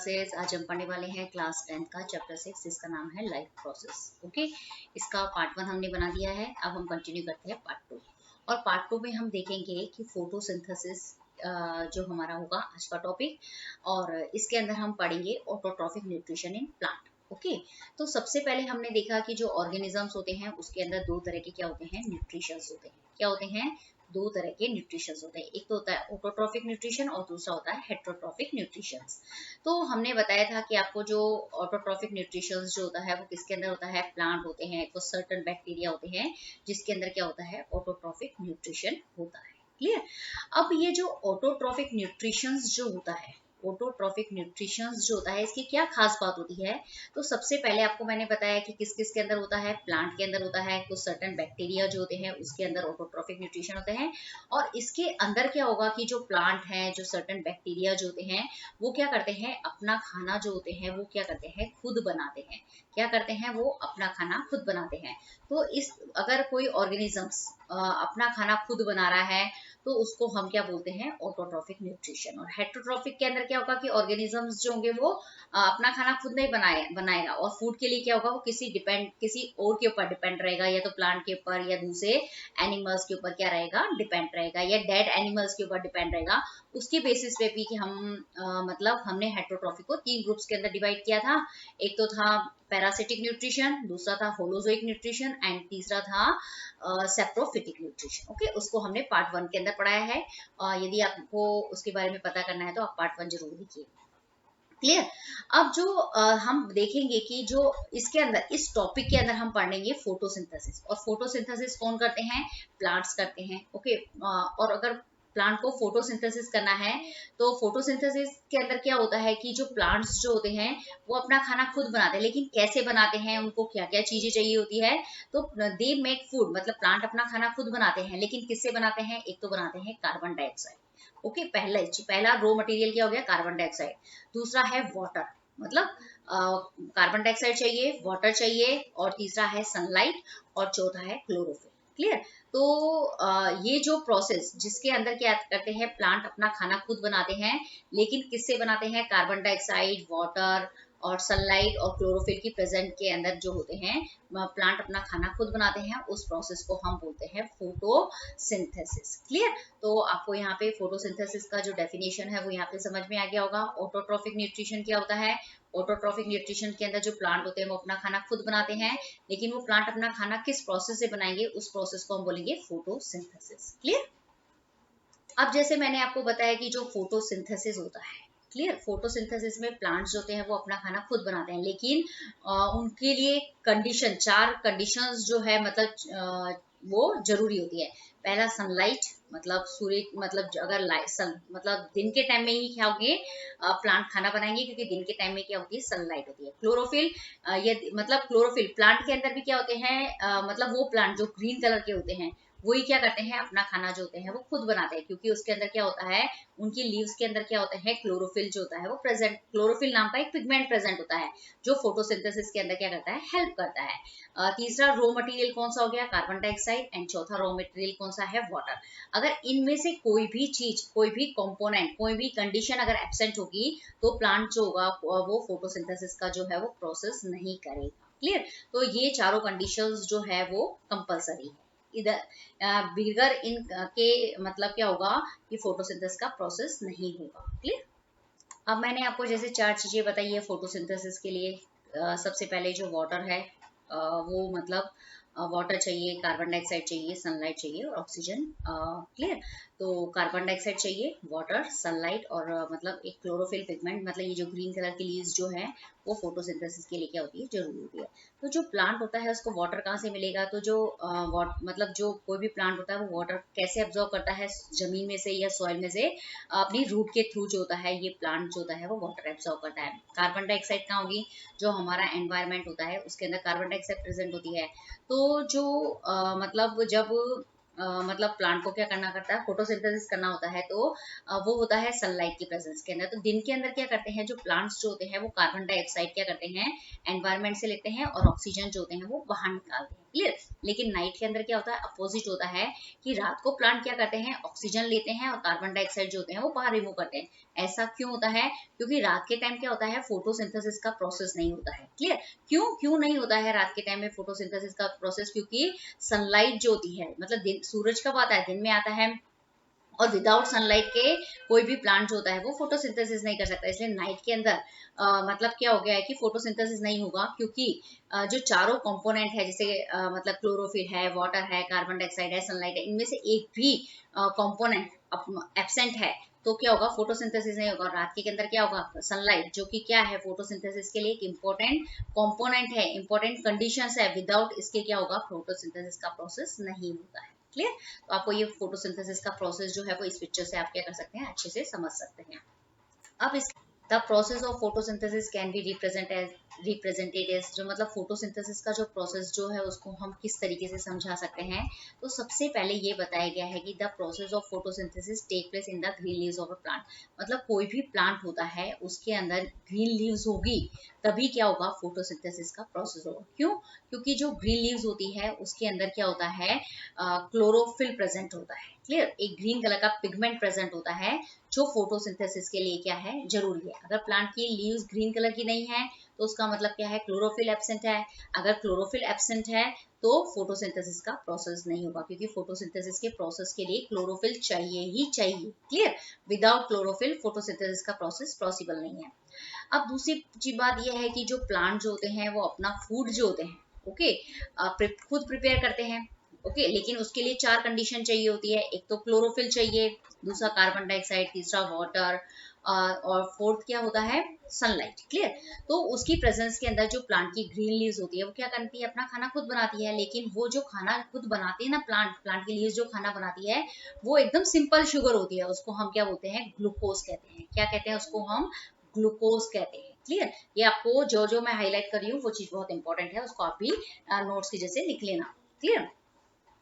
Classes. आज हम पढ़ने वाले हैं क्लास 10 का चैप्टर 6 जिसका नाम है लाइफ प्रोसेस। ओके, इसका पार्ट 1 हमने बना दिया है। अब हम कंटिन्यू करते हैं पार्ट 2। और पार्ट 2 में हम देखेंगे कि फोटोसिंथेसिस जो हमारा होगा आज का टॉपिक, और इसके अंदर हम पढ़ेंगे autotrophic nutrition in plant. Okay, तो सबसे पहले हमने देखा कि जो ऑर्गेनिजम्स होते हैं उसके अंदर दो तरह के क्या होते हैं, न्यूट्रिशंस होते हैं। क्या होते हैं? दो तरह के न्यूट्रिशंस होते हैं। एक तो होता है ऑटोट्रॉफिक न्यूट्रिशन और दूसरा होता है हेटेरोट्रॉफिक न्यूट्रिशंस। तो हमने बताया था कि आपको जो ऑटोट्रॉफिक न्यूट्रिशंस जो होता है वो किसके अंदर होता है, प्लांट होते हैं, कुछ सर्टेन बैक्टीरिया होते हैं जिसके अंदर क्या होता है, ऑटोट्रॉफिक न्यूट्रिशन होता है। क्लियर? अब ये जो ऑटोट्रॉफिक न्यूट्रिशंस जो होता है, ऑटोट्रॉफिक न्यूट्रिशंस जो होता है, इसकी क्या खास बात होती है? तो सबसे पहले आपको मैंने बताया कि किस किस के अंदर होता है, प्लांट के अंदर होता है, कुछ सर्टेन बैक्टीरिया जो होते हैं उसके अंदर ऑटोट्रॉफिक न्यूट्रिशन होते हैं। और इसके अंदर क्या होगा कि जो प्लांट हैं, जो सर्टेन बैक्टीरिया जो होते हैं वो क्या करते हैं, अपना खाना जो होते हैं वो क्या करते हैं, खुद बनाते हैं। क्या करते हैं? वो अपना खाना खुद बनाते हैं। तो इस अगर कोई ऑर्गेनिजम्स अपना खाना खुद बना रहा है तो उसको हम क्या बोलते हैं, ऑटोट्रॉफिक न्यूट्रिशन। और हेटेरोट्रॉफिक के अंदर क्या होगा कि ऑर्गेनिजम्स जो होंगे वो अपना खाना खुद नहीं बनाएगा और फूड के लिए क्या होगा, वो किसी और के ऊपर डिपेंड रहेगा, या तो प्लांट के ऊपर या दूसरे एनिमल्स के ऊपर क्या रहेगा, डिपेंड रहेगा, या डेड एनिमल्स के ऊपर डिपेंड रहेगा। उसके बेसिस पे भी कि हम मतलब हमने हेटेरोट्रॉफिक को 3 ग्रुप्स के अंदर डिवाइड किया था। एक तो था पैरासिटिक न्यूट्रिशन, दूसरा था होलोजोइक न्यूट्रिशन एंड तीसरा था सेप्रोफिटिक न्यूट्रिशन। ओके, उसको हमने पार्ट 1 के अंदर पढ़ाया है। यदि आपको उसके बारे में पता करना है तो आप पार्ट 1 जरूर देखिए। क्लियर? अब जो हम देखेंगे कि जो इसके अंदर इस टॉपिक के अंदर हम पढ़ेंगे फोटोसिंथेसिस। और फोटोसिंथेसिस कौन करते हैं? प्लांट्स करते हैं। ओके, और अगर प्लांट को फोटोसिंथेसिस करना है तो फोटोसिंथेसिस के अंदर क्या होता है कि जो प्लांट्स जो होते हैं वो अपना खाना खुद बनाते हैं, लेकिन कैसे बनाते हैं, उनको क्या क्या चीजें चाहिए होती है। तो दे मेक फूड, मतलब प्लांट अपना खाना खुद बनाते हैं, लेकिन किससे बनाते हैं? एक तो बनाते हैं कार्बन डाइऑक्साइड। ओके, पहला रॉ मटेरियल क्या हो गया, कार्बन डाइऑक्साइड। दूसरा है वाटर, मतलब कार्बन डाइऑक्साइड चाहिए, वाटर चाहिए, और तीसरा है सनलाइट, और चौथा है क्लोरोफिल। क्लियर? तो ये जो प्रोसेस जिसके अंदर क्या करते हैं, प्लांट अपना खाना खुद बनाते हैं, लेकिन किससे बनाते हैं? कार्बन डाइऑक्साइड, वाटर और सनलाइट और क्लोरोफिल की प्रेजेंट के अंदर जो होते हैं, प्लांट अपना खाना खुद बनाते हैं। उस प्रोसेस को हम बोलते हैं फोटोसिंथेसिस। क्लियर? तो आपको यहाँ पे फोटोसिंथेसिस का जो डेफिनेशन है वो यहाँ पे समझ में आ गया होगा। ऑटोट्रॉफिक न्यूट्रिशन क्या होता है? ऑटोट्रॉफिक न्यूट्रिशन के अंदर जो प्लांट होते हैं वो अपना खाना खुद बनाते हैं, लेकिन वो प्लांट अपना खाना किस प्रोसेस से बनाएंगे, उस प्रोसेस को हम बोलेंगे फोटोसिंथेसिस। क्लियर? अब जैसे मैंने आपको बताया कि जो फोटोसिंथेसिस होता है, क्लियर, फोटोसिंथेसिस में प्लांट्स होते हैं वो अपना खाना खुद बनाते हैं, लेकिन उनके लिए कंडीशन, 4 कंडीशंस जो है, मतलब वो जरूरी होती है। पहला सनलाइट, मतलब सूर्य, मतलब अगर मतलब दिन के टाइम में ही क्या होंगे, प्लांट खाना बनाएंगे, क्योंकि दिन के टाइम में क्या होती है, सनलाइट होती है। क्लोरोफिल, ये मतलब क्लोरोफिल प्लांट के अंदर भी क्या होते हैं, मतलब वो प्लांट जो ग्रीन कलर के होते हैं वही क्या करते हैं, अपना खाना जो होते हैं वो खुद बनाते हैं, क्योंकि उसके अंदर क्या होता है, उनकी लीव्स के अंदर क्या होता है, क्लोरोफिल जो होता है वो प्रेजेंट, क्लोरोफिल नाम का एक पिगमेंट प्रेजेंट होता है जो फोटोसिंथेसिस के अंदर क्या करता है, हेल्प करता है। तीसरा रॉ मटेरियल कौन सा हो गया, कार्बन डाइऑक्साइड, एंड चौथा रॉ मटेरियल कौन सा है, वाटर। अगर इनमें से कोई भी चीज, कोई भी कंपोनेंट, कोई भी कंडीशन अगर एब्सेंट होगी तो प्लांट जो होगा वो फोटोसिंथेसिस का जो है वो प्रोसेस नहीं करेगा। क्लियर? तो ये चारों कंडीशंस जो है वो कंपलसरी है। इधर बिगर इन के मतलब क्या होगा कि फोटोसिंथेसिस का प्रोसेस नहीं होगा। क्लियर? अब मैंने आपको जैसे 4 चीजें बताई है फोटोसिंथेसिस के लिए। सबसे पहले जो वाटर है, वो मतलब वाटर चाहिए, कार्बन डाइऑक्साइड चाहिए, सनलाइट चाहिए और ऑक्सीजन। क्लियर? तो कार्बन डाइऑक्साइड चाहिए, वाटर, सनलाइट और मतलब एक क्लोरोफिल पिगमेंट, मतलब ये जो ग्रीन कलर की लीव्स जो है वो फोटोसिंथेसिस के लिए क्या होती है, जरूरी होती है। तो जो प्लांट होता है उसको वाटर कहाँ से मिलेगा? तो जो मतलब जो कोई भी प्लांट होता है वो वाटर कैसे एब्जॉर्ब करता है, जमीन में से या सॉइल में से, अपनी रूट के थ्रू जो होता है ये प्लांट जो होता है वो वाटर एब्जॉर्ब करता है। कार्बन डाइऑक्साइड कहाँ होगी? जो हमारा एनवायरनमेंट होता है उसके अंदर कार्बन डाइऑक्साइड प्रेजेंट होती है। तो जो मतलब जब मतलब प्लांट को क्या करना करता है, फोटोसिंथेसिस करना होता है, तो वो होता है सनलाइट की प्रेजेंस के अंदर। तो दिन के अंदर क्या करते हैं, जो प्लांट्स जो होते हैं वो कार्बन डाइऑक्साइड क्या करते हैं, एनवायरनमेंट से लेते हैं, और ऑक्सीजन जो होते हैं वो बाहर निकालते हैं। क्लियर। लेकिन नाइट के अंदर क्या होता है, अपोजिट होता है कि रात को प्लांट क्या करते हैं, ऑक्सीजन लेते हैं और कार्बन डाइऑक्साइड जो होते हैं वो बाहर रिमूव करते हैं। ऐसा क्यों होता है, क्योंकि रात के टाइम क्या होता है, फोटोसिंथेसिस का प्रोसेस नहीं होता है। क्लियर। क्यों क्यों नहीं होता है रात के टाइम में फोटोसिंथेसिस का प्रोसेस, क्योंकि सनलाइट जो होती है, मतलब दिन, सूरज कब आता है, दिन में आता है, और विदाउट सनलाइट के कोई भी प्लांट जो होता है वो फोटोसिंथेसिस नहीं कर सकता। इसलिए नाइट के अंदर मतलब क्या हो गया है कि फोटोसिंथेसिस नहीं होगा, क्योंकि जो चारों कंपोनेंट है, जैसे मतलब क्लोरोफिल है, वाटर है, कार्बन डाइऑक्साइड है, सनलाइट है, इनमें से एक भी कंपोनेंट एब्सेंट है तो क्या होगा, फोटोसिंथेसिस नहीं होगा। रात के अंदर क्या होगा, सनलाइट जो कि क्या है, फोटोसिंथेसिस के लिए एक इंपॉर्टेंट कंपोनेंट है, इंपॉर्टेंट कंडीशंस है, विदाउट इसके क्या होगा, फोटोसिंथेसिस का प्रोसेस नहीं होता है। क्लियर। तो आपको ये फोटोसिंथेसिस का प्रोसेस जो है वो इस पिक्चर से आप क्या कर सकते हैं, अच्छे से समझ सकते हैं। अब इस the process of photosynthesis can be represented as, जो मतलब फोटोसिंथेसिस का जो प्रोसेस जो है उसको हम किस तरीके से समझा सकते हैं। तो सबसे पहले ये बताया गया है कि the process of photosynthesis take place in the green leaves of a plant. मतलब कोई भी प्लांट होता है उसके अंदर ग्रीन लीव्स होगी तभी क्या होगा, फोटोसिंथेसिस का प्रोसेस होगा। क्यों, क्योंकि जो ग्रीन लीव्स होती है उसके अंदर क्या होता है, क्लोरोफिल प्रेजेंट होता है। क्लियर। एक ग्रीन कलर का पिगमेंट प्रेजेंट होता है जो फोटोसिंथेसिस के लिए क्या है, जरूरी है। अगर प्लांट की लीव्स ग्रीन कलर की नहीं है तो उसका मतलब क्या है, क्लोरोफिल एब्सेंट है। अगर क्लोरोफिल एब्सेंट है तो फोटोसिंथेसिस का प्रोसेस नहीं होगा, क्योंकि फोटोसिंथेसिस के प्रोसेस के लिए क्लोरोफिल चाहिए ही चाहिए। क्लियर। विदाउट क्लोरोफिल फोटोसिंथेसिस का प्रोसेस पॉसिबल नहीं है। अब दूसरी बात यह है कि जो प्लांट जो होते हैं वो अपना फूड जो होते हैं, ओके, खुद प्रिपेयर करते हैं। ओके, लेकिन उसके लिए 4 कंडीशन चाहिए होती है। एक तो क्लोरोफिल चाहिए, दूसरा कार्बन डाइऑक्साइड, तीसरा वाटर, और फोर्थ क्या होता है, सनलाइट। क्लियर। तो उसकी प्रेजेंस के अंदर जो प्लांट की ग्रीन लीव्स होती है वो क्या करती है, अपना खाना खुद बनाती है। लेकिन वो जो खाना खुद बनाती है ना, प्लांट की लीव्स जो खाना बनाती है वो एकदम सिंपल शुगर होती है। उसको हम क्या बोलते हैं, ग्लूकोज कहते हैं। क्या कहते हैं उसको, हम ग्लूकोज कहते हैं। क्लियर। ये आपको जो मैं हाईलाइट कर रही हूँ वो चीज बहुत इंपॉर्टेंट है, उसको आप भी नोट्स की जैसे लिख लेना। क्लियर।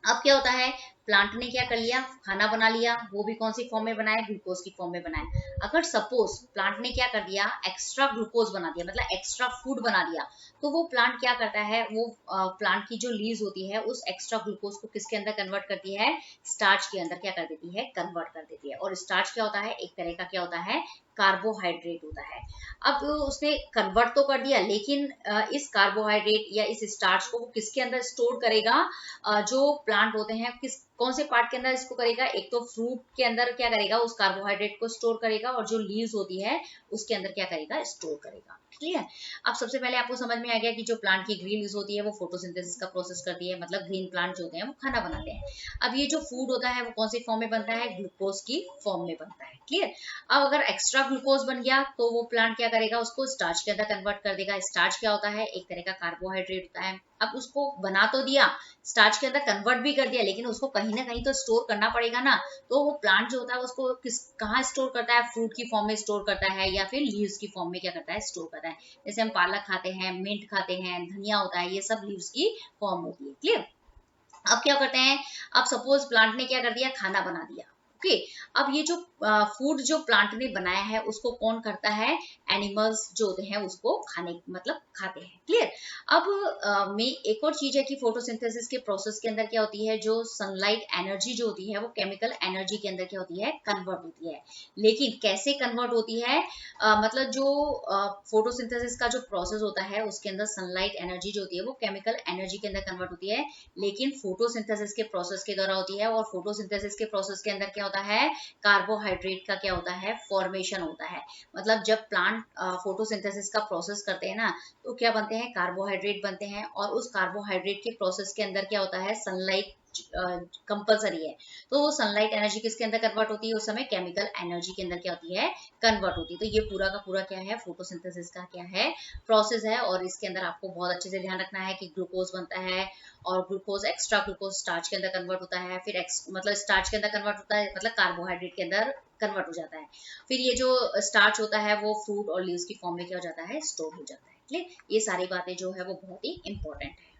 अब क्या होता है, प्लांट ने क्या कर लिया, खाना बना लिया, वो भी कौन सी फॉर्म में बनाया, ग्लूकोज की फॉर्म में बनाया। अगर सपोज प्लांट ने क्या कर दिया, एक्स्ट्रा ग्लूकोज बना दिया, मतलब एक्स्ट्रा फूड बना दिया, तो वो प्लांट क्या करता है, वो प्लांट की जो लीव्स होती है उस एक्स्ट्रा ग्लूकोज को किसके अंदर कन्वर्ट करती है, स्टार्च के अंदर क्या कर देती है, कन्वर्ट कर देती है। और स्टार्च क्या होता है, एक तरह का क्या होता है, कार्बोहाइड्रेट होता है। अब उसने कन्वर्ट तो कर दिया, लेकिन इस कार्बोहाइड्रेट या इस स्टार्च को वो किसके अंदर स्टोर करेगा, जो प्लांट होते हैं कौन से पार्ट के अंदर इसको करेगा, एक तो फ्रूट के अंदर क्या करेगा, उस कार्बोहाइड्रेट को स्टोर करेगा, और जो लीव्स होती है उसके अंदर क्या करेगा, स्टोर करेगा। क्लियर। अब सबसे पहले आपको समझ में आ गया कि जो प्लांट की ग्रीन लीव्स होती है वो फोटोसिंथेसिस का प्रोसेस करती है, मतलब ग्रीन प्लांट जो होते हैं वो खाना बनाते हैं। अब ये जो फूड होता है वो कौन सी फॉर्म में बनता है, ग्लूकोज की फॉर्म में बनता है। क्लियर। अब अगर एक्स्ट्रा ग्लूकोज बन गया तो वो प्लांट क्या करेगा, उसको स्टार्च के अंदर कन्वर्ट कर देगा। स्टार्च क्या होता है, एक तरह का कार्बोहाइड्रेट होता है। अब उसको बना तो दिया, स्टार्च के अंदर कन्वर्ट भी कर दिया, लेकिन उसको कहीं ना कहीं तो स्टोर करना पड़ेगा ना। तो वो प्लांट जो होता है उसको कहाँ स्टोर करता है, फ्रूट की फॉर्म में स्टोर करता है, या फिर लीव्स की फॉर्म में क्या करता है, स्टोर करता है। जैसे हम पालक खाते हैं, मिंट खाते हैं, धनिया होता है, ये सब लीव्स की फॉर्म होती है। क्लियर। अब क्या करते हैं, अब सपोज प्लांट ने क्या कर दिया, खाना बना दिया। ओके। अब ये जो फूड जो प्लांट ने बनाया है उसको कौन करता है, एनिमल्स जो होते हैं उसको खाने मतलब खाते हैं। क्लियर। अब में एक और चीज है कि फोटोसिंथेसिस के प्रोसेस के अंदर क्या होती है, जो सनलाइट एनर्जी जो होती है वो केमिकल एनर्जी के अंदर क्या होती है, कन्वर्ट होती है। लेकिन कैसे कन्वर्ट होती है, मतलब जो फोटोसिंथेसिस का जो प्रोसेस होता है उसके अंदर सनलाइट एनर्जी जो होती है वो केमिकल एनर्जी के अंदर कन्वर्ट होती है, लेकिन फोटोसिंथेसिस के प्रोसेस के द्वारा होती है। और फोटोसिंथेसिस के प्रोसेस के अंदर क्या होता है, कार्बोहाइड्रेट का क्या होता है, फॉर्मेशन होता है। मतलब जब प्लांट फोटोसिंथेसिस का प्रोसेस करते हैं ना तो क्या बनते हैं, कार्बोहाइड्रेट बनते हैं। और उस कार्बोहाइड्रेट के प्रोसेस के अंदर क्या होता है, सनलाइट कंपलसरी है। तो वो सनलाइट एनर्जी किसके अंदर कन्वर्ट होती है, उस समय केमिकल एनर्जी के अंदर क्या होती है, कन्वर्ट होती है। तो ये पूरा का पूरा क्या है, फोटोसिंथेसिस का क्या है, प्रोसेस है। और इसके अंदर आपको बहुत अच्छे से ध्यान रखना है कि ग्लूकोज बनता है, और ग्लूकोज एक्स्ट्रा ग्लूकोज स्टार्च के अंदर कन्वर्ट होता है, फिर मतलब स्टार्च के अंदर कन्वर्ट होता है, मतलब कार्बोहाइड्रेट के अंदर कन्वर्ट हो जाता है। फिर ये जो स्टार्च होता है वो फ्रूट और लीव्स की फॉर्म में क्या हो जाता है, स्टोर हो जाता है। क्लियर। ये सारी बातें जो है वो बहुत ही इंपॉर्टेंट है।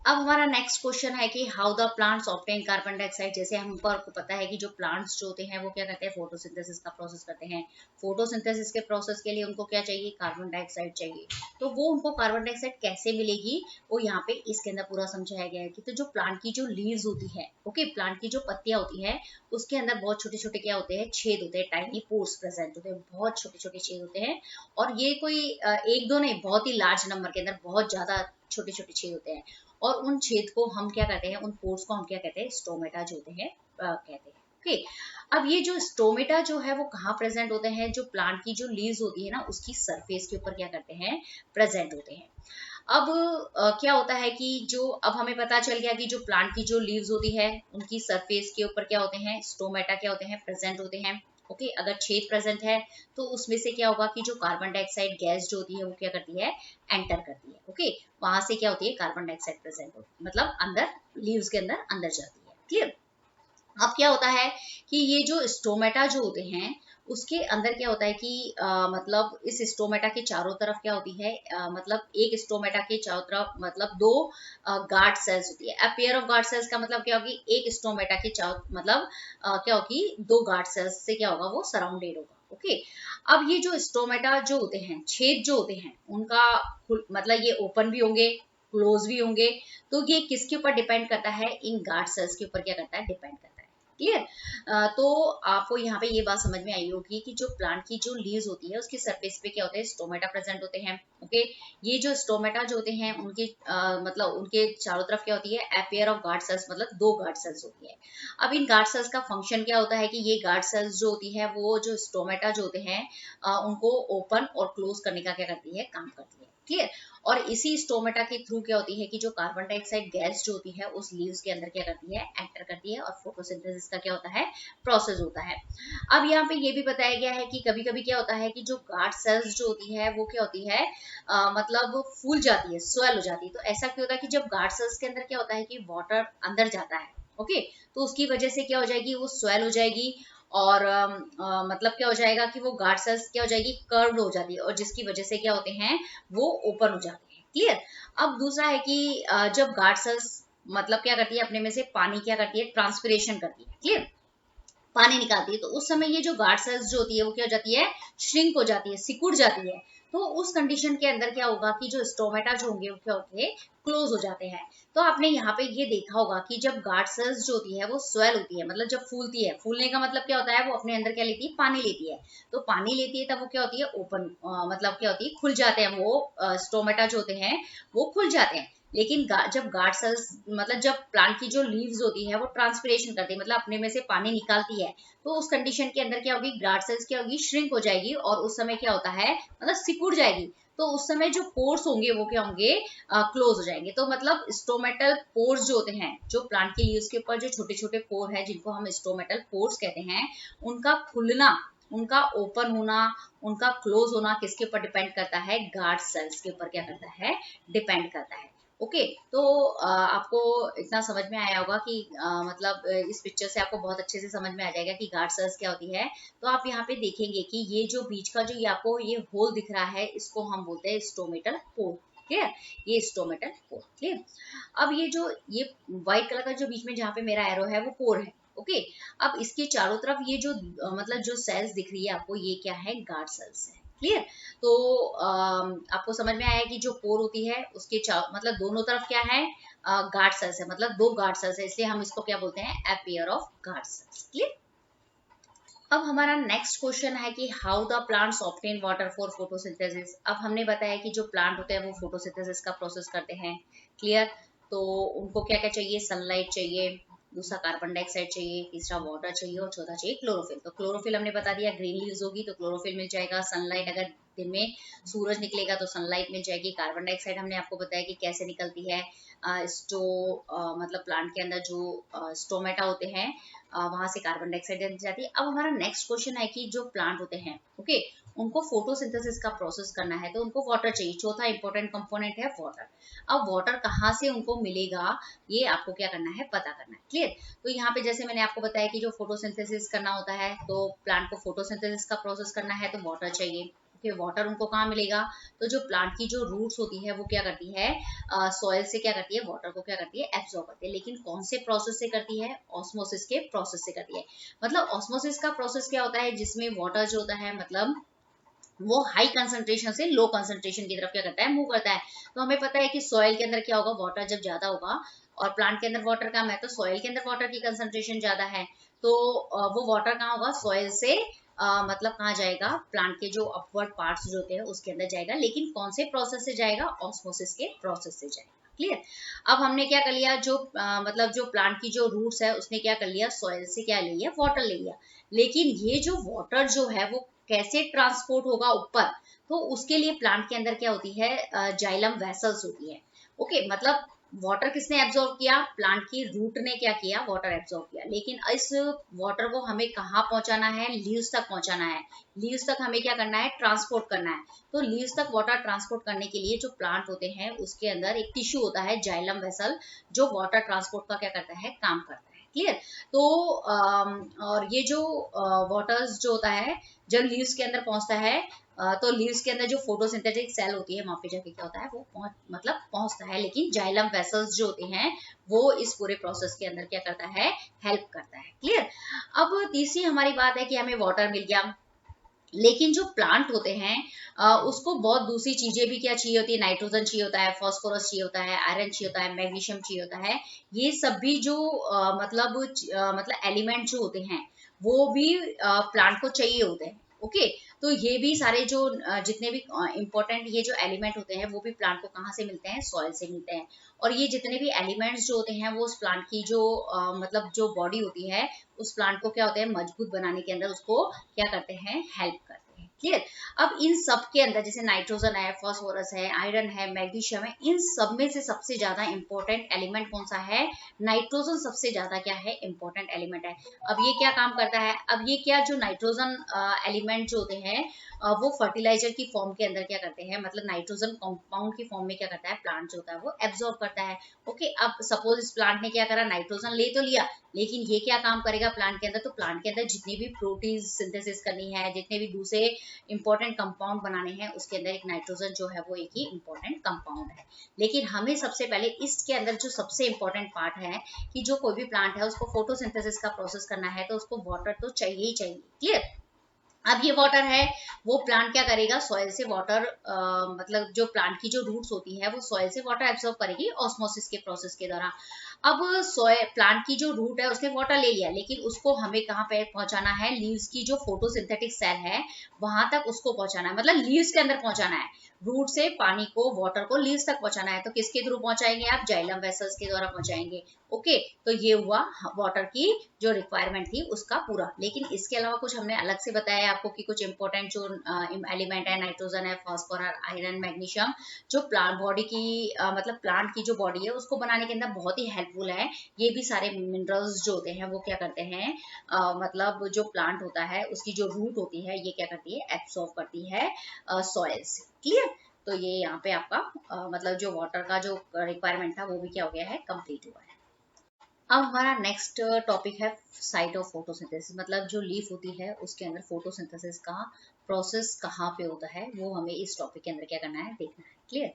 अब हमारा नेक्स्ट क्वेश्चन है कि how the plants obtain carbon dioxide. जैसे हमको आपको पता है कि जो प्लांट्स जो होते हैं वो क्या करते हैं, फोटोसिंथेसिस का प्रोसेस करते हैं। फोटोसिंथेसिस के प्रोसेस के लिए उनको क्या चाहिए, कार्बन डाइऑक्साइड चाहिए। तो वो उनको कार्बन डाइऑक्साइड कैसे मिलेगी, वो यहाँ पे इसके अंदर पूरा समझाया गया है कि तो जो प्लांट की जो लीव्स होती है, ओके, प्लांट की जो पत्तियां होती है उसके अंदर बहुत छोटे छोटे क्या होते हैं, छेद होते हैं, टाइनी पोर्स प्रेजेंट होते हैं, बहुत छोटे छोटे छेद होते हैं। और ये कोई एक दो नहीं, बहुत ही लार्ज नंबर के अंदर बहुत ज्यादा छोटे छोटे छेद होते हैं। और उन छेद को हम क्या कहते हैं, उन पोर्स को हम क्या कहते हैं, स्टोमेटा जो होते हैं कहते हैं। ओके, अब ये जो स्टोमेटा जो है वो कहाँ प्रेजेंट होते हैं, जो प्लांट की जो लीव्स होती है ना उसकी सरफेस के ऊपर क्या करते हैं, प्रेजेंट होते हैं। अब क्या होता है कि जो अब हमें पता चल गया कि जो प्लांट की जो लीव्स होती है उनकी सरफेस के ऊपर क्या होते हैं, स्टोमेटा क्या होते हैं, प्रेजेंट होते हैं। ओके, अगर छेद प्रेजेंट है तो उसमें से क्या होगा कि जो कार्बन डाइऑक्साइड गैस जो होती है वो क्या करती है, एंटर करती है। ओके, वहां से क्या होती है, कार्बन डाइऑक्साइड प्रेजेंट होती है, मतलब अंदर लीव्स के अंदर अंदर जाती है। क्लियर। अब क्या होता है कि ये जो स्टोमेटा जो होते हैं उसके अंदर क्या होता है कि मतलब इस स्टोमेटा के चारों तरफ क्या होती है, मतलब एक स्टोमेटा के चारों तरफ मतलब दो गार्ड सेल्स होती है। A pair of guard cells का मतलब क्या होगी, एक स्टोमेटा के चारों मतलब क्या होगी, दो गार्ड सेल्स से क्या होगा, वो सराउंडेड होगा। ओके, अब ये जो स्टोमेटा जो होते हैं, छेद जो होते हैं उनका मतलब ये ओपन भी होंगे, क्लोज भी होंगे। तो ये किसके ऊपर डिपेंड करता है, इन गार्ड सेल्स के ऊपर क्या करता है, डिपेंड करता है। क्लियर। तो आपको यहाँ पे ये बात समझ में आई होगी कि जो प्लांट की जो लीव्स होती है उसकी सरफेस पे क्या होते हैं, स्टोमेटा प्रेजेंट होते हैं। ओके, ये जो स्टोमेटा जो होते हैं उनके मतलब उनके चारों तरफ क्या होती है, a pair of guard cells, मतलब दो गार्ड सेल्स होती है। अब इन गार्ड सेल्स का फंक्शन क्या होता है कि ये गार्ड सेल्स जो होती है वो जो स्टोमेटा जो होते हैं उनको ओपन और क्लोज करने का क्या करती है, काम करती है। क्लियर। और इसी स्टोमेटा के थ्रू क्या होती है कि जो कार्बन डाइऑक्साइड गैस जो होती है उस लीव्स के अंदर क्या करती है, एंटर करती है, और फोटोसिंथेसिस का क्या होता है, प्रोसेस होता है। अब यहाँ पे ये भी बताया गया है कि कभी कभी क्या होता है कि जो गार्ड सेल्स जो होती है वो क्या होती है, मतलब फूल जाती है, स्वेल हो जाती है। तो ऐसा क्यों होता है कि जब गार्ड सेल्स के अंदर क्या होता है कि वाटर अंदर जाता है, ओके, तो उसकी वजह से क्या हो जाएगी, वो स्वेल हो जाएगी। और मतलब क्या हो जाएगा कि वो गार्ड सेल्स क्या हो जाएगी, कर्व्ड हो जाती है, और जिसकी वजह से क्या होते हैं, वो ओपन हो जाते हैं। क्लियर। अब दूसरा है कि जब गार्ड सेल्स मतलब क्या करती है, अपने में से पानी क्या करती है, ट्रांसपिरेशन करती है। क्लियर, पानी निकालती है। तो उस समय ये जो गार्ड सेल्स जो होती है वो क्या हो जाती है, श्रिंक हो जाती है, सिकुड़ जाती है। तो उस कंडीशन के अंदर क्या होगा कि जो स्टोमेटा जो होंगे वो क्या होते हैं, क्लोज हो जाते हैं। तो आपने यहाँ पे ये देखा होगा कि जब गार्ड सेल्स जो होती है वो स्वेल होती है, मतलब जब फूलती है, फूलने का मतलब क्या होता है, वो अपने अंदर क्या लेती है, पानी लेती है। तो पानी लेती है तब वो क्या होती है, ओपन, मतलब क्या होती है, खुल जाते हैं वो स्टोमेटा जो होते हैं वो खुल जाते हैं। लेकिन जब गार्ड सेल्स मतलब जब प्लांट की जो लीव्स होती है वो ट्रांसपिरेशन करती है, मतलब अपने में से पानी निकालती है, तो उस कंडीशन के अंदर क्या होगी, गार्ड सेल्स क्या होगी, श्रिंक हो जाएगी, और उस समय क्या होता है, मतलब सिकुड़ जाएगी। तो उस समय जो पोर्स होंगे वो क्या होंगे, क्लोज हो जाएंगे। तो मतलब स्टोमेटल पोर्स जो होते हैं, जो प्लांट की लीव्स के ऊपर जो छोटे छोटे पोर है जिनको हम स्टोमेटल पोर्स कहते हैं, उनका खुलना, उनका ओपन होना, उनका क्लोज होना किसके ऊपर डिपेंड करता है, गार्ड सेल्स के ऊपर क्या करता है, डिपेंड करता है। ओके, तो आपको इतना समझ में आया होगा कि मतलब इस पिक्चर से आपको बहुत अच्छे से समझ में आ जाएगा कि गार्ड सेल्स क्या होती है। तो आप यहाँ पे देखेंगे कि ये जो बीच का जो ये आपको ये होल दिख रहा है इसको हम बोलते हैं स्टोमेटल पोर। क्लियर, ये स्टोमेटल पोर। क्लियर। अब ये जो ये व्हाइट कलर का जो बीच में जहाँ पे मेरा एरो है वो पोर है। ओके, अब इसके चारों तरफ ये जो मतलब जो सेल्स दिख रही है आपको, ये क्या है, गार्ड सेल्स है। क्लियर। तो आपको समझ में आया कि जो पोर होती है उसके मतलब दोनों तरफ क्या है, गार्ड सेल्स है, मतलब दो गार्ड सेल्स है, इसलिए हम इसको क्या बोलते हैं, a pair of guard cells. Clear. अब हमारा नेक्स्ट क्वेश्चन है कि how the plants obtain water for photosynthesis. अब हमने बताया कि जो प्लांट होते हैं वो फोटोसिंथेसिस का प्रोसेस करते हैं। क्लियर। तो उनको क्या क्या चाहिए, सनलाइट चाहिए, दूसरा कार्बन डाइऑक्साइड चाहिए, तीसरा वाटर चाहिए, और चौथा चाहिए क्लोरोफिल। तो क्लोरोफिल हमने बता दिया, ग्रीन लीव्स होगी तो क्लोरोफिल मिल जाएगा। सनलाइट अगर दिन में सूरज निकलेगा तो सनलाइट मिल जाएगी। कार्बन डाइऑक्साइड हमने आपको बताया कि कैसे निकलती है, मतलब प्लांट के अंदर जो स्टोमेटा होते हैं वहां से कार्बन डाइऑक्साइड जाती है। अब हमारा नेक्स्ट क्वेश्चन है कि जो प्लांट होते हैं, ओके, उनको फोटोसिंथेसिस का प्रोसेस करना है तो उनको वाटर चाहिए। चौथा इंपॉर्टेंट कंपोनेंट है वाटर। अब वाटर कहाँ से उनको मिलेगा, ये आपको क्या करना है, पता करना है। क्लियर। तो यहाँ पे जैसे मैंने आपको बताया कि जो फोटोसिंथेसिस करना होता है तो प्लांट को फोटोसिंथेसिस का प्रोसेस करना है तो वाटर चाहिए। ओके, वाटर उनको कहाँ मिलेगा? तो जो प्लांट की जो रूट्स होती है वो क्या करती है, सॉइल से क्या करती है, वाटर को क्या करती है, एब्जॉर्ब करती है। लेकिन कौन से प्रोसेस से करती है? ऑस्मोसिस के प्रोसेस से करती है। मतलब ऑस्मोसिस का प्रोसेस क्या होता है, जिसमें वाटर जो होता है मतलब वो हाई कंसंट्रेशन से लो कंसंट्रेशन की तरफ क्या करता है, मूव करता है। तो हमें पता है कि सॉइल के अंदर क्या होगा, वाटर जब ज्यादा होगा और प्लांट के अंदर वाटर कम है, तो सॉइल के अंदर वाटर की कंसंट्रेशन ज्यादा है, तो वो वाटर कहाँ होगा, सॉइल से मतलब कहाँ जाएगा, प्लांट के जो अपवर्ड पार्ट्स जो होते हैं उसके अंदर जाएगा। लेकिन कौन से प्रोसेस से जाएगा? ऑस्मोसिस के प्रोसेस से जाएगा। क्लियर? अब हमने क्या कर लिया, जो मतलब जो प्लांट की जो रूट्स है उसने क्या कर लिया, सॉइल से क्या ले लिया, वाटर ले लिया। लेकिन ये जो वाटर जो है वो कैसे ट्रांसपोर्ट होगा ऊपर, तो उसके लिए प्लांट के अंदर क्या होती है, जाइलम वेसल्स होती है। ओके, मतलब वाटर किसने एब्जॉर्ब किया, प्लांट की रूट ने क्या किया, वाटर एब्जॉर्ब किया। लेकिन इस वाटर को हमें कहाँ पहुंचाना है, लीव्स तक पहुंचाना है। लीव्स तक हमें क्या करना है, ट्रांसपोर्ट करना है। तो लीव्स तक वाटर ट्रांसपोर्ट करने के लिए जो प्लांट होते हैं उसके अंदर एक टिश्यू होता है, जाइलम वेसल, जो वाटर ट्रांसपोर्ट का क्या करता है, काम करता है। क्लियर? तो और ये जो वाटर्स जो होता है जब लीव्स के अंदर पहुंचता है, तो लीव्स के अंदर जो फोटोसिंथेटिक सेल होती है वहां पे जाके क्या होता है, वो पहुंचता है। लेकिन जाइलम वेसल्स जो होते हैं वो इस पूरे प्रोसेस के अंदर क्या करता है, हेल्प करता है। क्लियर? अब तीसरी हमारी बात है कि हमें वाटर मिल गया, लेकिन जो प्लांट होते हैं उसको बहुत दूसरी चीजें भी क्या चाहिए होती है, नाइट्रोजन चाहिए होता है, फास्फोरस चाहिए होता है, आयरन चाहिए होता है, मैग्नीशियम चाहिए होता है। ये सब भी जो मतलब एलिमेंट जो होते हैं वो भी प्लांट को चाहिए होते हैं। ओके, तो ये भी सारे जो जितने भी इंपॉर्टेंट ये जो एलिमेंट होते हैं वो भी प्लांट को कहाँ से मिलते हैं, सॉइल से मिलते हैं। और ये जितने भी एलिमेंट्स जो होते हैं वो उस प्लांट की जो मतलब जो बॉडी होती है उस प्लांट को क्या होते हैं, मजबूत बनाने के अंदर उसको क्या करते हैं, हेल्प करते हैं। क्लियर? अब इन सब के अंदर जैसे नाइट्रोजन है, फास्फोरस है, आयरन है, मैग्नीशियम है, इन सब में से सबसे ज्यादा इंपॉर्टेंट एलिमेंट कौन सा है, नाइट्रोजन सबसे ज्यादा क्या है, इंपॉर्टेंट एलिमेंट है। अब ये क्या काम करता है, अब ये क्या जो नाइट्रोजन एलिमेंट जो होते हैं वो फर्टिलाइजर की फॉर्म के अंदर क्या करते हैं, मतलब नाइट्रोजन कंपाउंड की फॉर्म में क्या करता है, प्लांट जो होता है वो एब्जॉर्ब करता है। ओके, अब सपोज इस प्लांट ने क्या करा, नाइट्रोजन ले तो लिया, लेकिन ये क्या काम करेगा प्लांट के अंदर, तो प्लांट के अंदर जितनी भी प्रोटीन सिंथेसिस करनी है, जितने भी दूसरे इंपॉर्टेंट कंपाउंड बनाने हैं, उसके अंदर एक नाइट्रोजन जो है वो एक ही इंपॉर्टेंट कंपाउंड है। लेकिन हमें सबसे पहले इसके अंदर जो सबसे इंपॉर्टेंट पार्ट है कि जो कोई भी प्लांट है उसको फोटोसिंथेसिस का प्रोसेस करना है तो उसको वाटर तो चाहिए ही चाहिए। क्लियर? अब ये वाटर है वो प्लांट क्या करेगा, सॉइल से वाटर मतलब जो प्लांट की जो रूट्स होती है वो सॉइल से वाटर एब्सॉर्ब करेगी ऑस्मोसिस के प्रोसेस के दौरान। अब सॉइल प्लांट की जो रूट है उसने वाटर ले लिया, लेकिन उसको हमें कहाँ पे पहुंचाना है, लीव्स की जो फोटोसिंथेटिक सेल है वहां तक उसको पहुंचाना है, मतलब लीव्स के अंदर पहुंचाना है। रूट से पानी को, वाटर को लीव्स तक पहुंचाना है, तो किसके थ्रू पहुंचाएंगे आप, जाइलम वेसल्स के द्वारा पहुंचाएंगे। ओके, तो ये हुआ वाटर की जो रिक्वायरमेंट थी उसका पूरा। लेकिन इसके अलावा कुछ हमने अलग से बताया आपको कि कुछ इंपॉर्टेंट जो एलिमेंट है, नाइट्रोजन है, फास्फोरस, आयरन, मैग्नीशियम, जो प्लांट बॉडी की मतलब प्लांट की जो बॉडी है उसको बनाने के अंदर बहुत ही हेल्पफुल है। ये भी सारे मिनरल्स जो होते हैं वो क्या करते हैं, मतलब जो प्लांट होता है उसकी जो रूट होती है ये क्या करती है, एब्सॉर्ब करती है सॉइल से। क्लियर? तो ये यहाँ पे आपका मतलब जो वाटर का जो रिक्वायरमेंट था वो भी क्या हो गया है, कंप्लीट हुआ है। अब हमारा नेक्स्ट टॉपिक है साइट ऑफ फोटोसिंथेसिस, मतलब जो लीफ होती है उसके अंदर फोटोसिंथेसिस का प्रोसेस कहाँ पे होता है वो हमें इस टॉपिक के अंदर क्या करना है, देखना है। क्लियर?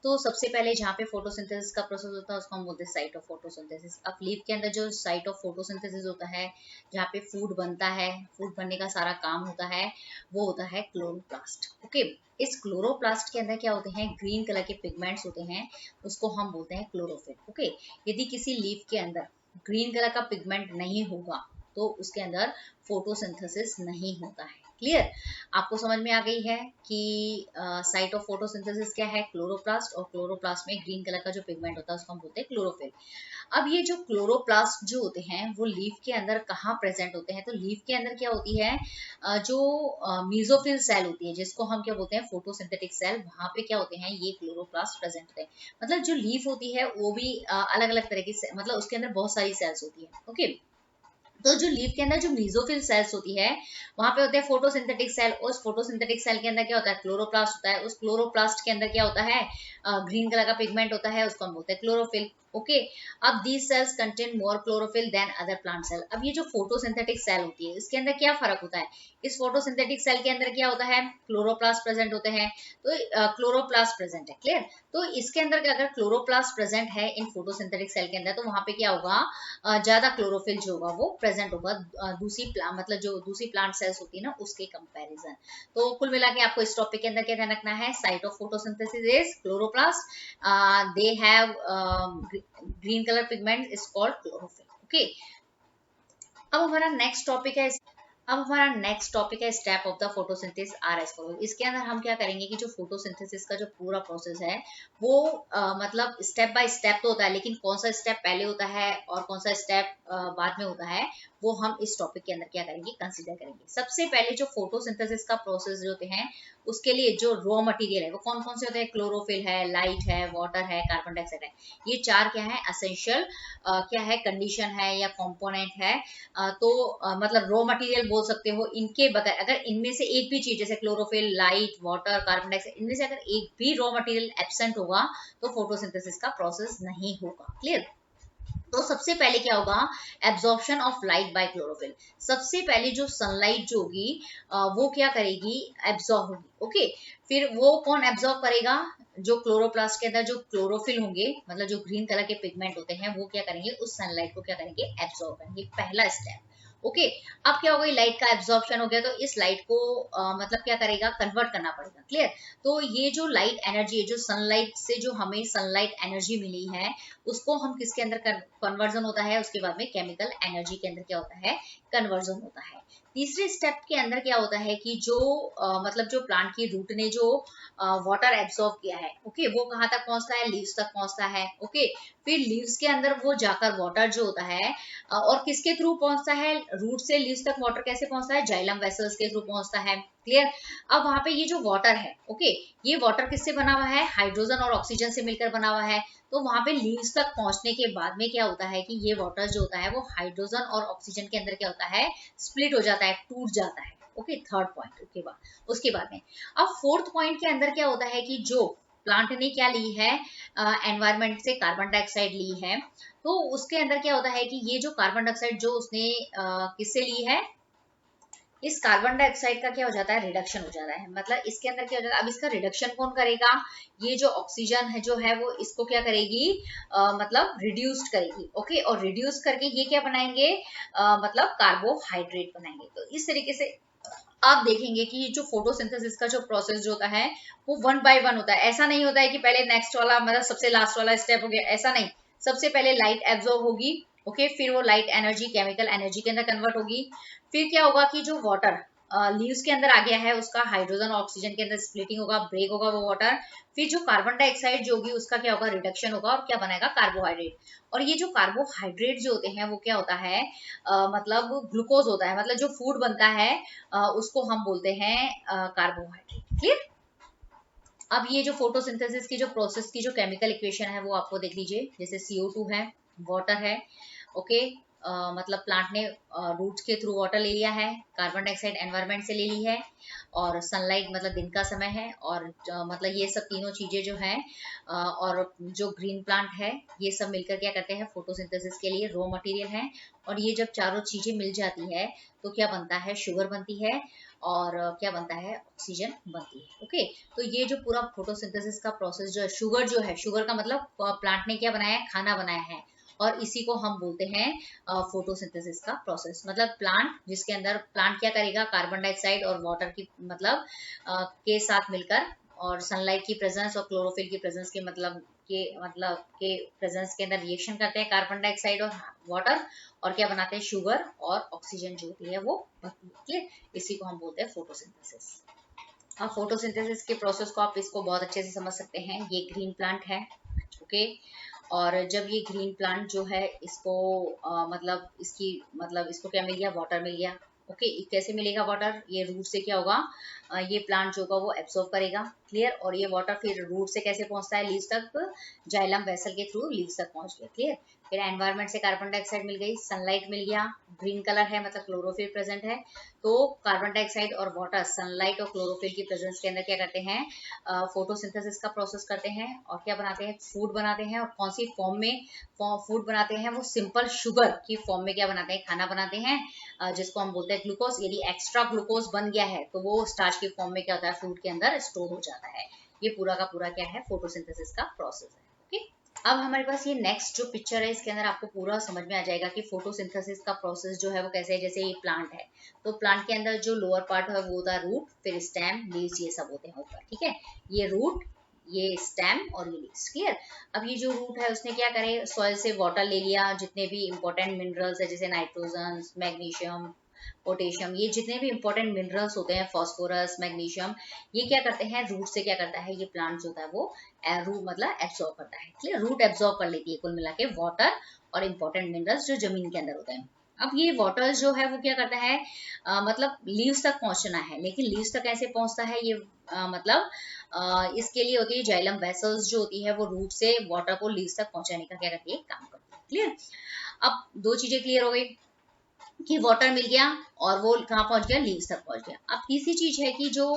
तो सबसे पहले जहाँ पे फोटोसिंथेसिस का प्रोसेस होता है उसको हम बोलते हैं साइट ऑफ फोटोसिंथेसिस। अब लीफ के अंदर जो साइट ऑफ फोटोसिंथेसिस होता है, जहाँ पे फूड बनता है, फूड बनने का सारा काम होता है, वो होता है क्लोरोप्लास्ट। ओके, इस क्लोरोप्लास्ट के अंदर क्या होते हैं, ग्रीन कलर के पिगमेंट्स होते हैं, उसको हम बोलते हैं क्लोरोफिल। ओके, यदि किसी लीफ के अंदर ग्रीन कलर का पिगमेंट नहीं होगा तो उसके अंदर फोटोसिंथेसिस नहीं होता है। क्लियर? आपको समझ में आ गई है कि साइट ऑफ फोटोसिंथेसिस क्या है, क्लोरोप्लास्ट, और क्लोरोप्लास्ट में ग्रीन कलर का जो पिगमेंट होता है उसको हम बोलते हैं क्लोरोफिल। अब ये जो क्लोरोप्लास्ट जो होते हैं वो लीफ के अंदर कहाँ प्रेजेंट होते हैं, तो लीफ के अंदर क्या होती है, जो मीजोफिल सेल होती है जिसको हम क्या बोलते हैं, फोटोसिंथेटिक सेल, वहां पे क्या होते हैं, ये क्लोरोप्लास्ट प्रेजेंट होते हैं। मतलब जो लीफ होती है वो भी अलग अलग तरह की मतलब उसके अंदर बहुत सारी सेल्स होती है। ओके, तो जो लीफ के अंदर जो मीजोफिल सेल्स होती है, वहां पे होते हैं फोटोसिंथेटिक सेल। उस फोटोसिंथेटिक सेल के अंदर क्या होता है, क्लोरोप्लास्ट होता है। उस क्लोरोप्लास्ट के अंदर क्या होता है, ग्रीन कलर का पिगमेंट होता है, उसको हम बोलते हैं क्लोरोफिल। ओके, अब these cells contain more chlorophyll than other plant cell. अब ये जो फोटोसिंथेटिक सेल होती है, इसके अंदर क्या फर्क होता है, इस फोटोसिंथेटिक सेल के अंदर क्या होता है, क्लोरोप्लास्ट प्रेजेंट होते हैं। तो क्लोरोप्लास्ट प्रेजेंट है, क्लियर। तो इसके अंदर अगर क्लोरोप्लास्ट प्रेजेंट है इन फोटोसिंथेटिक सेल के अंदर, तो वहां पे क्या होगा, ज्यादा क्लोरोफिल जो होगा वो प्रेजेंट होगा दूसरी मतलब जो दूसरी प्लांट सेल्स होती है ना, उसके कंपैरिजन। तो कुल मिला के आपको इस टॉपिक के अंदर क्या ध्यान रखना है, site of photosynthesis is chloroplast, they have green colour pigment is called chlorophyll. Okay, अब हमारा नेक्स्ट टॉपिक है, step of the photosynthesis R S follows. इसके अंदर हम क्या करेंगे कि जो फोटोसिंथेसिस का जो पूरा प्रोसेस है वो मतलब स्टेप बाय स्टेप तो होता है, लेकिन कौन सा स्टेप पहले होता है और कौन सा स्टेप बाद में होता है, वो हम इस टॉपिक के अंदर क्या करेंगे, कंसीडर करेंगे। सबसे पहले जो फोटोसिंथेसिस का प्रोसेस जो होते हैं, उसके लिए जो रॉ मटेरियल है वो कौन कौन से होते हैं, क्लोरोफिल है, लाइट है, वाटर है, कार्बन डाइऑक्साइड है। ये चार क्या है, एसेंशियल क्या है, कंडीशन है या कंपोनेंट है। तो मतलब रॉ मटेरियल बोल सकते हो। इनके बगैर अगर इनमें से एक भी चीज, जैसे chlorophyll, light, water, carbon dioxide, इनमें से अगर एक भी रॉ मटेरियल एब्सेंट होगा तो फोटोसिंथेसिस का प्रोसेस नहीं होगा, क्लियर। तो सबसे पहले क्या होगा, absorption of light by chlorophyll. सबसे पहले जो सनलाइट जो होगी वो क्या करेगी, एब्जॉर्ब होगी। ओके, फिर वो कौन एब्जॉर्ब करेगा, जो क्लोरोप्लास्ट के अंदर जो क्लोरोफिल होंगे, मतलब जो ग्रीन कलर के पिगमेंट होते हैं, वो क्या करेंगे, उस सनलाइट को क्या करेंगे, एब्जॉर्ब करेंगे। पहला स्टेप। ओके, अब क्या होगा, लाइट का एब्जॉर्प्शन हो गया, तो इस लाइट को मतलब क्या करेगा, कन्वर्ट करना पड़ेगा, क्लियर। तो ये जो लाइट एनर्जी है, जो सनलाइट से जो हमें सनलाइट एनर्जी मिली है, उसको हम किसके अंदर कन्वर्जन होता है, उसके बाद में केमिकल एनर्जी के अंदर क्या होता है, कन्वर्जन होता है। तीसरे स्टेप के अंदर क्या होता है कि जो मतलब जो प्लांट की रूट ने जो वाटर एब्सॉर्ब किया है, ओके, वो कहाँ तक पहुंचता है, लीव्स तक पहुंचता है। ओके, फिर लीव्स के अंदर वो जाकर वाटर जो होता है और किसके थ्रू पहुंचता है, रूट से लीव्स तक वाटर कैसे पहुंचता है, जाइलम वेसल्स के थ्रू पहुंचता है, क्लियर। अब वहां पे ये जो वाटर है, ओके, ये वाटर किससे बना हुआ है, हाइड्रोजन और ऑक्सीजन से मिलकर बना हुआ है। तो वहां पे लीव्स तक पहुंचने के बाद में क्या होता है कि ये वाटर जो होता है वो हाइड्रोजन और ऑक्सीजन के अंदर क्या होता है, स्प्लिट हो जाता है, टूट जाता है। Okay, third point. उसके बाद में अब फोर्थ पॉइंट के अंदर क्या होता है कि जो प्लांट ने क्या ली है, एनवायरमेंट से कार्बन डाइऑक्साइड ली है, तो उसके अंदर क्या होता है कि ये जो कार्बन डाइऑक्साइड जो उसने किससे ली है, इस कार्बन डाइऑक्साइड का क्या हो जाता है, रिडक्शन हो जाता है। मतलब इसके अंदर क्या हो जाता है, अब इसका रिडक्शन कौन करेगा, ये जो ऑक्सीजन है जो है वो इसको क्या करेगी, मतलब रिड्यूस्ड करेगी। ओके, और रिड्यूस करके ये क्या बनाएंगे, मतलब कार्बोहाइड्रेट बनाएंगे। तो इस तरीके से आप देखेंगे कि जो फोटोसिंथेसिस का जो प्रोसेस जो होता है वो वन बाय वन होता है। ऐसा नहीं होता है कि पहले नेक्स्ट वाला मतलब सबसे लास्ट वाला स्टेप हो गया, ऐसा नहीं। सबसे पहले लाइट एब्जॉर्ब होगी, ओके, फिर वो लाइट एनर्जी केमिकल एनर्जी के अंदर कन्वर्ट होगी। फिर क्या होगा कि जो वाटर लीव्स के अंदर आ गया है, उसका हाइड्रोजन और ऑक्सीजन के अंदर स्प्लिटिंग होगा, ब्रेक होगा वो वाटर। फिर जो कार्बन डाइऑक्साइड जो होगी उसका क्या होगा, रिडक्शन होगा, और क्या बनाएगा, कार्बोहाइड्रेट। और ये जो कार्बोहाइड्रेट जो होते हैं वो क्या होता है, मतलब ग्लूकोज होता है, मतलब जो फूड बनता है उसको हम बोलते हैं कार्बोहाइड्रेट, क्लियर। अब ये जो फोटोसिंथेसिस की जो प्रोसेस की जो केमिकल इक्वेशन है वो आपको देख लीजिए, जैसे CO2 है, वाटर है, ओके, मतलब प्लांट ने रूट्स के थ्रू वाटर ले लिया है, कार्बन डाइऑक्साइड एनवायरनमेंट से ले ली है, और सनलाइट मतलब दिन का समय है, और मतलब ये सब तीनों चीजें जो हैं और जो ग्रीन प्लांट है, ये सब मिलकर क्या करते हैं, फोटोसिंथेसिस के लिए रॉ मटेरियल है। और ये जब चारों चीजें मिल जाती है तो क्या बनता है, शुगर बनती है, और क्या बनता है, ऑक्सीजन बनती है। ओके, तो ये जो पूरा फोटोसिंथेसिस का प्रोसेस जो है, शुगर का मतलब प्लांट ने क्या बनाया है, खाना बनाया है, और इसी को हम बोलते हैं फोटोसिंथेसिस का प्रोसेस। मतलब प्लांट, जिसके अंदर प्लांट क्या करेगा, कार्बन डाइऑक्साइड और वाटर की मतलब के साथ मिलकर, और सनलाइट की प्रेजेंस और क्लोरोफिल की प्रेजेंस के के प्रेजेंस के अंदर रिएक्शन करते हैं कार्बन डाइऑक्साइड और वाटर, और क्या बनाते हैं, शुगर और ऑक्सीजन जो होती है वो बनती है। इसी को हम बोलते हैं फोटोसिंथेसिस। अब फोटोसिंथेसिस के प्रोसेस को आप इसको बहुत अच्छे से समझ सकते हैं। ये ग्रीन प्लांट है, ओके, और जब ये ग्रीन प्लांट जो है इसको मतलब इसको क्या मिल गया, वाटर मिल गया, ओके, कैसे मिलेगा वाटर? ये रूट से क्या होगा, ये प्लांट जो होगा वो एब्सॉर्ब करेगा, क्लियर। और ये वाटर फिर रूट से कैसे पहुंचता है लीव्स तक, जाइलम वेसल के थ्रू लीव्स तक पहुंच गया, क्लियर। फिर एनवायरनमेंट से कार्बन डाइऑक्साइड मिल गई, सनलाइट मिल गया, ग्रीन कलर है मतलब क्लोरोफिल प्रेजेंट है। तो कार्बन डाइऑक्साइड और वाटर, सनलाइट और क्लोरोफिल की प्रेजेंस के अंदर क्या करते हैं, फोटोसिंथेसिस का प्रोसेस करते हैं और क्या बनाते हैं, फूड बनाते हैं। और कौन सी फॉर्म में फूड बनाते हैं, वो सिंपल शुगर की फॉर्म में क्या बनाते हैं, खाना बनाते हैं, जिसको हम बोलते हैं ग्लूकोज। यदि एक्स्ट्रा ग्लूकोज बन गया है तो वो स्टार्च की फॉर्म में क्या होता है, फूड के अंदर स्टोर हो जाता है। ये पूरा का पूरा क्या है, फोटोसिंथेसिस का प्रोसेस है। ओके, अब हमारे पास ये नेक्स्ट जो पिक्चर है, इसके अंदर आपको पूरा समझ में आ जाएगा कि फोटोसिंथेसिस का प्रोसेस जो है वो कैसे है। जैसे ये प्लांट है, तो प्लांट के अंदर जो लोअर पार्ट है वो होता है रूट, फिर स्टेम, लीव्स, ये सब होते हैं ऊपर, ठीक है। ये रूट, ये स्टेम और ये लीव्स, क्लियर। अब ये जो रूट है उसने क्या करे, सॉइल से वाटर ले लिया, जितने भी इंपॉर्टेंट मिनरल्स है जैसे नाइट्रोजन, मैग्नीशियम, पोटेशियम, ये जितने भी इंपॉर्टेंट मिनरल्स होते हैं, फास्फोरस, मैग्नीशियम, ये क्या करते हैं, रूट से क्या करता है, ये प्लांट होता है वो रूट मतलब एब्सॉर्ब करता है, क्लियर। रूट एब्सॉर्ब कर लेती है कुल मिला के वाटर और इंपॉर्टेंट मिनरल्स जो जमीन के अंदर होते हैं। अब ये वाटर जो है वो क्या करता है, मतलब लीव्स तक पहुंचना है, लेकिन लीव्स तक कैसे पहुंचता है ये, मतलब इसके लिए होती है जाइलम वेसल्स जो होती है, वो रूट से वाटर को लीव्स तक पहुंचाने का क्या करती है, काम करती है, क्लियर। अब दो चीजें क्लियर हो गई कि वाटर मिल गया और वो कहाँ पहुंच गया, लीव्स तक पहुंच गया। अब तीसरी चीज है कि जो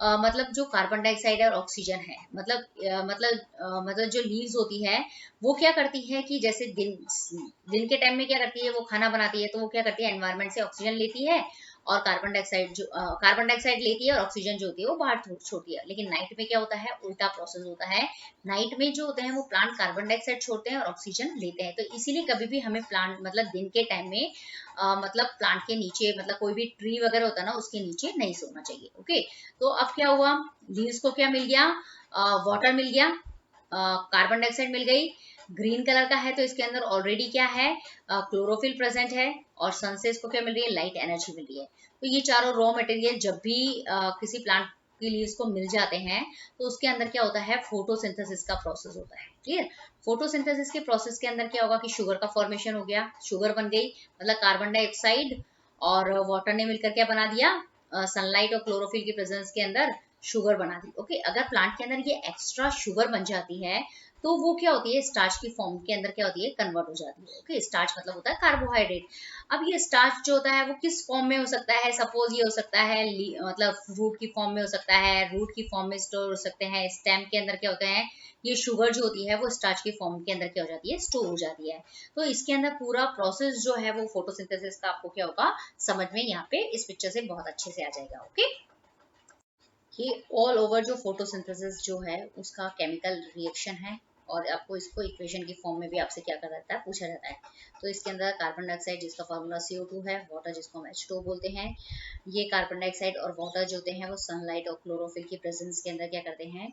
मतलब जो कार्बन डाइऑक्साइड और ऑक्सीजन है, मतलब जो लीव्स होती है वो क्या करती है कि जैसे दिन के टाइम में क्या करती है, वो खाना बनाती है, तो वो क्या करती है, एनवायरनमेंट से ऑक्सीजन लेती है और कार्बन डाइऑक्साइड लेती है और ऑक्सीजन जो होती है वो बाहर छोड़ती है। लेकिन नाइट में क्या होता है, उल्टा प्रोसेस होता है। नाइट में जो होते हैं वो प्लांट कार्बन डाइऑक्साइड छोड़ते हैं और ऑक्सीजन लेते हैं। तो इसीलिए कभी भी हमें प्लांट मतलब दिन के टाइम में मतलब प्लांट के नीचे, मतलब कोई भी ट्री वगैरह होता है ना, उसके नीचे नहीं सोना चाहिए। ओके, तो अब क्या हुआ, लीव्स को क्या मिल गया, वाटर मिल गया, कार्बन डाइऑक्साइड मिल गई, ग्रीन कलर का है तो इसके अंदर ऑलरेडी क्या है, क्लोरोफिल प्रेजेंट है, और सन से इसको क्या मिल रही है, लाइट एनर्जी मिल रही है। तो ये चारों रॉ मटेरियल जब भी किसी प्लांट की लीव्स को मिल जाते हैं तो उसके अंदर क्या होता है, फोटोसिंथेसिस का प्रोसेस होता है, क्लियर। फोटोसिंथेसिस के प्रोसेस के अंदर क्या होगा कि शुगर का फॉर्मेशन हो गया, शुगर बन गई, मतलब कार्बन डाइऑक्साइड और वाटर ने मिलकर क्या बना दिया, सनलाइट और क्लोरोफिल की प्रेजेंस के अंदर शुगर बना दी। ओके, अगर प्लांट के अंदर ये एक्स्ट्रा शुगर बन जाती है तो वो क्या होती है, स्टार्च की फॉर्म के अंदर क्या होती है, कन्वर्ट हो जाती है। ओके, स्टार्च मतलब होता है कार्बोहाइड्रेट। अब ये स्टार्च जो होता है वो किस फॉर्म में हो सकता है, सपोज ये हो सकता है मतलब फ्रूट की फॉर्म में हो सकता है, रूट की फॉर्म में स्टोर हो सकते हैं, स्टेम के अंदर क्या होता है, ये शुगर जो होती है वो स्टार्च की फॉर्म के अंदर क्या हो जाती है, स्टोर हो जाती है। तो इसके अंदर पूरा प्रोसेस जो है वो फोटोसिंथेसिस का आपको क्या होगा, समझ में यहाँ पे इस पिक्चर से बहुत अच्छे से आ जाएगा। ओके, ये ऑल ओवर जो फोटोसिंथेसिस जो है उसका केमिकल रिएक्शन है, और आपको इसको इक्वेशन की फॉर्म में भी आपसे क्या कर जाता है, पूछा जाता है। तो इसके अंदर कार्बन डाइऑक्साइड जिसका फार्मूला CO2 है, वाटर जिसको हम H2 बोलते हैं, ये कार्बन डाइऑक्साइड और वाटर जो होते हैं वो सनलाइट और क्लोरोफिल की प्रेजेंस के अंदर क्या करते हैं,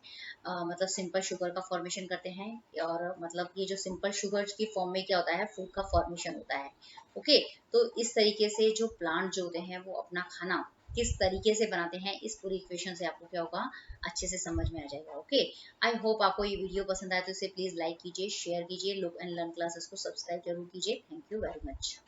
मतलब सिंपल शुगर का फॉर्मेशन करते हैं। और मतलब ये जो सिंपल शुगर की फॉर्म में क्या होता है, फूड का फॉर्मेशन होता है। ओके, तो इस तरीके से जो प्लांट जो होते हैं वो अपना खाना किस तरीके से बनाते हैं, इस पूरी इक्वेशन से आपको क्या होगा, अच्छे से समझ में आ जाएगा। ओके, आई होप आपको ये वीडियो पसंद आए तो इसे प्लीज लाइक कीजिए, शेयर कीजिए, लुक एंड लर्न क्लासेस को सब्सक्राइब जरूर कीजिए। Thank you very much.